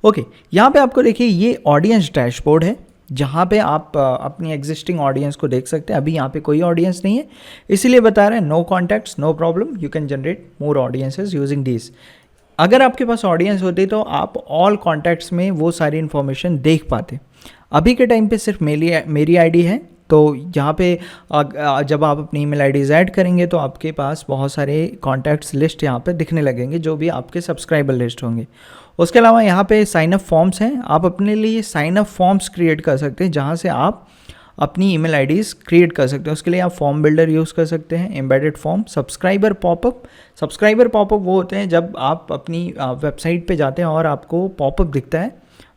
Okay, यहाँ पे आपको देखिए ये ऑडियंस डैशबोर्ड है, जहाँ पे आप अपनी एग्जिस्टिंग ऑडियंस को देख सकते हैं। अभी यहाँ पे कोई ऑडियंस नहीं है, इसीलिए बता रहे हैं no contacts, no problem, you can generate more audiences using this. अगर आपके पास ऑडियंस होती तो आप ऑल कॉन्टैक्ट्स में वो सारी इन्फॉर्मेशन देख पाते। अभी के टाइम पे सिर्फ मेरी आईडी है, तो यहाँ पे जब आप अपनी ईमेल आईडीज़ ऐड करेंगे तो आपके पास बहुत सारे कॉन्टैक्ट्स लिस्ट यहाँ पे दिखने लगेंगे, जो भी आपके सब्सक्राइबर लिस्ट होंगे। उसके अलावा यहाँ पे साइन अप फॉर्म्स हैं, आप अपने लिए साइन अप फॉर्म्स क्रिएट कर सकते हैं, जहाँ से आप अपनी ईमेल आईडीज़ क्रिएट कर सकते हैं। उसके लिए आप फॉर्म बिल्डर यूज़ कर सकते हैं, embedded form, subscriber popup. Subscriber popup वो होते हैं जब आप अपनी वेबसाइट पे जाते हैं और आपको पॉपअप दिखता है,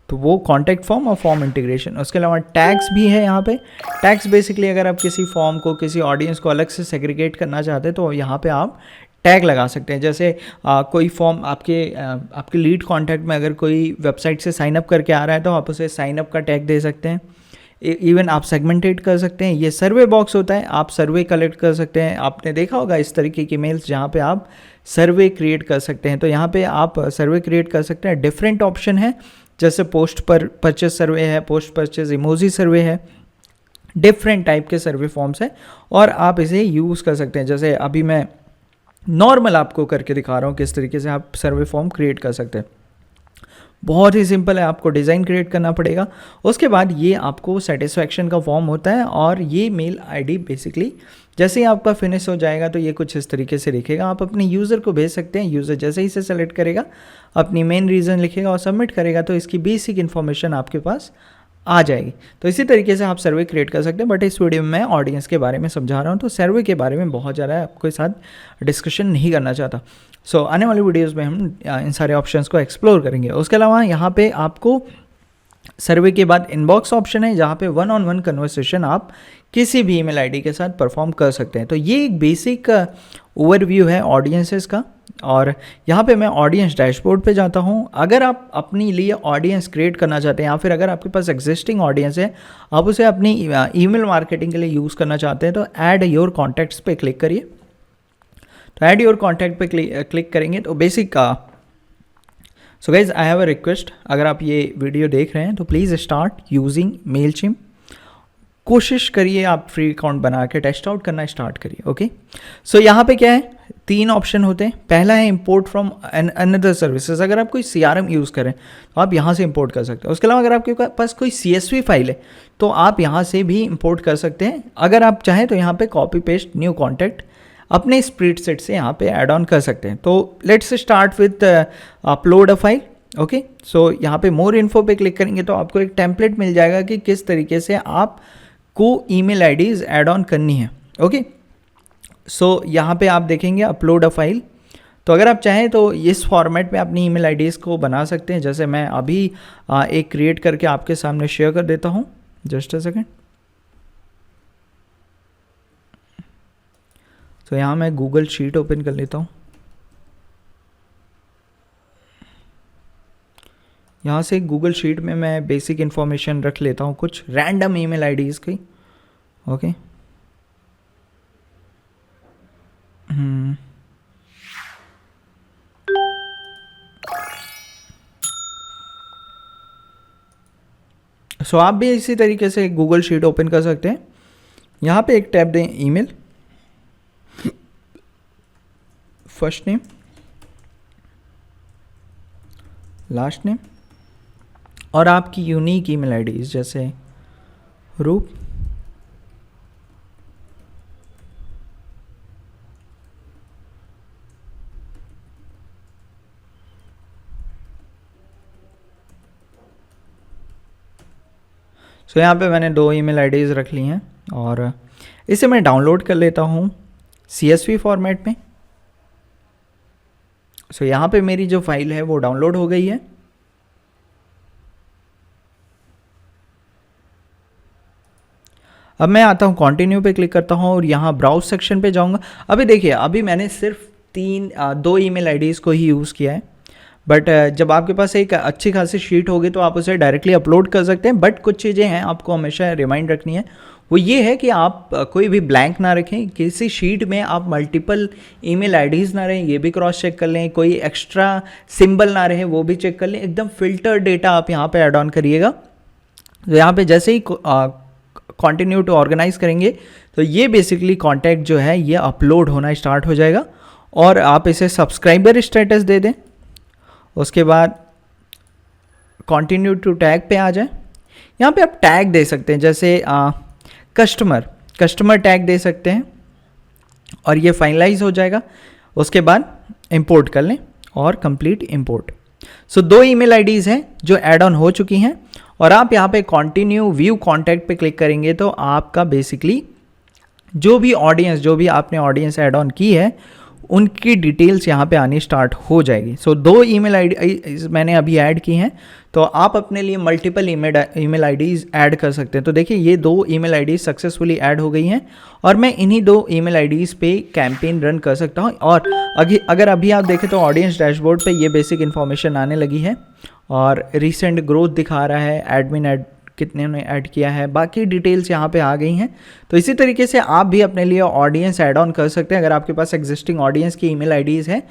तो वो कॉन्टैक्ट फॉर्म और फॉर्म इंटीग्रेशन। उसके अलावा टैग्स भी है यहाँ पे। टैग्स बेसिकली अगर आप किसी फॉर्म को, किसी ऑडियंस को अलग से सेग्रीगेट करना चाहते हैं तो यहाँ पे आप टैग लगा सकते हैं। जैसे कोई फॉर्म आपके लीड कॉन्टैक्ट में अगर कोई वेबसाइट से साइन अप करके आ रहा है तो आप उसे साइन अप का टैग दे सकते हैं। इवन आप सेगमेंटेट कर सकते हैं। ये सर्वे बॉक्स होता है, आप सर्वे कलेक्ट कर सकते हैं। आपने देखा होगा इस तरीके की मेल्स जहाँ पे आप सर्वे क्रिएट कर सकते हैं, तो यहाँ पे आप सर्वे क्रिएट कर सकते हैं। डिफरेंट ऑप्शन है, जैसे पोस्ट पर परचेज सर्वे है, पोस्ट परचेज इमोजी सर्वे है, डिफरेंट टाइप के सर्वे फॉर्म्स हैं और आप इसे यूज़ कर सकते हैं। जैसे अभी मैं नॉर्मल आपको करके दिखा रहा हूँ किस तरीके से आप सर्वे फॉर्म क्रिएट कर सकते हैं। बहुत ही सिंपल है, आपको डिज़ाइन क्रिएट करना पड़ेगा। उसके बाद ये आपको सेटिस्फैक्शन का फॉर्म होता है और ये मेल आईडी बेसिकली जैसे ही आपका फिनिश हो जाएगा तो ये कुछ इस तरीके से दिखेगा। आप अपने यूज़र को भेज सकते हैं। यूज़र जैसे ही इसे सेलेक्ट करेगा, अपनी मेन रीज़न लिखेगा और सबमिट करेगा, तो इसकी बेसिक इन्फॉर्मेशन आपके पास आ जाएगी। तो इसी तरीके से आप सर्वे क्रिएट कर सकते हैं। बट इस वीडियो में मैं ऑडियंस के बारे में समझा रहा हूँ, तो सर्वे के बारे में बहुत ज़्यादा आपके साथ डिस्कशन नहीं करना चाहता। सो आने वाली वीडियोस में हम इन सारे ऑप्शंस को एक्सप्लोर करेंगे। उसके अलावा यहाँ पे आपको सर्वे के बाद इनबॉक्स ऑप्शन है, जहाँ पे 1-on-1 कन्वर्सेशन आप किसी भी ईमेल आईडी के साथ परफॉर्म कर सकते हैं। तो ये एक बेसिक ओवरव्यू है ऑडियंसेस का। और यहाँ पे मैं ऑडियंस डैशबोर्ड पे जाता हूँ। अगर आप अपने लिए ऑडियंस क्रिएट करना चाहते हैं या फिर अगर आपके पास एग्जिस्टिंग ऑडियंस है, आप उसे अपनी ईमेल मार्केटिंग के लिए यूज़ करना चाहते हैं, तो ऐड योर कॉन्टैक्ट्स पे क्लिक करिए। तो ऐड योर कॉन्टैक्ट पे क्लिक करेंगे तो basic so guys I have a request, अगर आप ये वीडियो देख रहे हैं तो प्लीज़ स्टार्ट यूजिंग मेलचिम्प। कोशिश करिए आप फ्री अकाउंट बना के टेस्ट आउट करना स्टार्ट करिए। ओके, सो यहाँ पे क्या है, 3 ऑप्शन होते हैं। पहला है इंपोर्ट फ्रॉम अनदर सर्विसेज। अगर आप कोई CRM यूज़ करें तो आप यहाँ से इंपोर्ट कर सकते हैं। उसके अलावा अगर आपके पास कोई CSV फाइल है तो आप यहाँ से भी इंपोर्ट कर सकते हैं। अगर आप चाहें तो यहाँ पे कॉपी पेस्ट न्यू कॉन्टैक्ट अपने स्प्रेडशीट से यहाँ पे ऐड ऑन कर सकते हैं। तो let's start with upload a file. Okay, so यहाँ पे मोर इन्फो पे क्लिक करेंगे तो आपको एक टेम्पलेट मिल जाएगा कि किस तरीके से आपको ईमेल आईडीज़ ऐड ऑन करनी है। ओके, सो यहाँ पे आप देखेंगे अपलोड अ फाइल। तो अगर आप चाहें तो इस फॉर्मेट में अपनी ईमेल आईडीज़ को बना सकते हैं। जैसे मैं अभी एक क्रिएट करके आपके सामने शेयर कर देता हूँ। Just a second. तो यहाँ मैं गूगल शीट ओपन कर लेता हूँ। यहाँ से गूगल शीट में मैं बेसिक इन्फॉर्मेशन रख लेता हूँ, कुछ रैंडम ईमेल आईडीज़ की। ओके, सो आप भी इसी तरीके से गूगल शीट ओपन कर सकते हैं। यहाँ पे एक टैब दें email, first name, last name और आपकी यूनिक ईमेल आईडीज़ जैसे रूप, सो यहाँ पे मैंने 2 ईमेल आईडीज़ रख ली हैं और इसे मैं डाउनलोड कर लेता हूँ CSV फॉर्मेट में। सो यहाँ पे मेरी जो फाइल है वो डाउनलोड हो गई है। अब मैं आता हूँ कंटिन्यू पे क्लिक करता हूँ और यहाँ ब्राउज सेक्शन पे जाऊँगा। अभी देखिए, अभी मैंने सिर्फ 2 ईमेल आईडीज़ को ही यूज़ किया है। बट जब आपके पास एक अच्छी खासी शीट होगी तो आप उसे डायरेक्टली अपलोड कर सकते हैं। बट कुछ चीज़ें हैं आपको हमेशा रिमाइंड रखनी है, वो ये है कि आप कोई भी ब्लैंक ना रखें, किसी शीट में आप मल्टीपल ईमेल आईडीज़ ना रहें, ये भी क्रॉस चेक कर लें, कोई एक्स्ट्रा सिंबल ना रहे वो भी चेक कर लें, एकदम फिल्टर डेटा आप यहाँ पे ऐड ऑन करिएगा। तो यहाँ पे जैसे ही कंटिन्यू टू ऑर्गेनाइज करेंगे तो ये बेसिकली कॉन्टैक्ट जो है ये अपलोड होना स्टार्ट हो जाएगा और आप इसे सब्सक्राइबर स्टेटस दे दें। उसके बाद कंटिन्यू टू टैग पे आ जाएं। यहाँ पे आप टैग दे सकते हैं, जैसे कस्टमर टैग दे सकते हैं और ये फाइनलाइज हो जाएगा। उसके बाद इंपोर्ट कर लें और कंप्लीट इंपोर्ट। सो 2 ईमेल आईडीज़ हैं जो ऐड ऑन हो चुकी हैं और आप यहाँ पे कंटिन्यू व्यू कॉन्टैक्ट पे क्लिक करेंगे तो आपका बेसिकली जो भी आपने ऑडियंस ऐड ऑन की है उनकी डिटेल्स यहाँ पे आनी स्टार्ट हो जाएगी। सो 2 ईमेल आईडी मैंने अभी ऐड की हैं, तो आप अपने लिए मल्टीपल ईमेल आईडीज़ ऐड कर सकते हैं। तो देखिए ये 2 ईमेल आईडीज़ सक्सेसफुली ऐड हो गई हैं और मैं इन्हीं 2 ईमेल आईडीज़ पे कैंपेन रन कर सकता हूँ। और अगर अभी आप देखें तो ऑडियंस डैशबोर्ड पे ये बेसिक इन्फॉर्मेशन आने लगी है और रिसेंट ग्रोथ दिखा रहा है, एडमिन ऐड कितने ने ऐड किया है, बाकी डिटेल्स यहाँ पे आ गई हैं। तो इसी तरीके से आप भी अपने लिए ऑडियंस ऐड ऑन कर सकते हैं। अगर आपके पास एग्जिस्टिंग ऑडियंस की ईमेल आईडीज़ हैं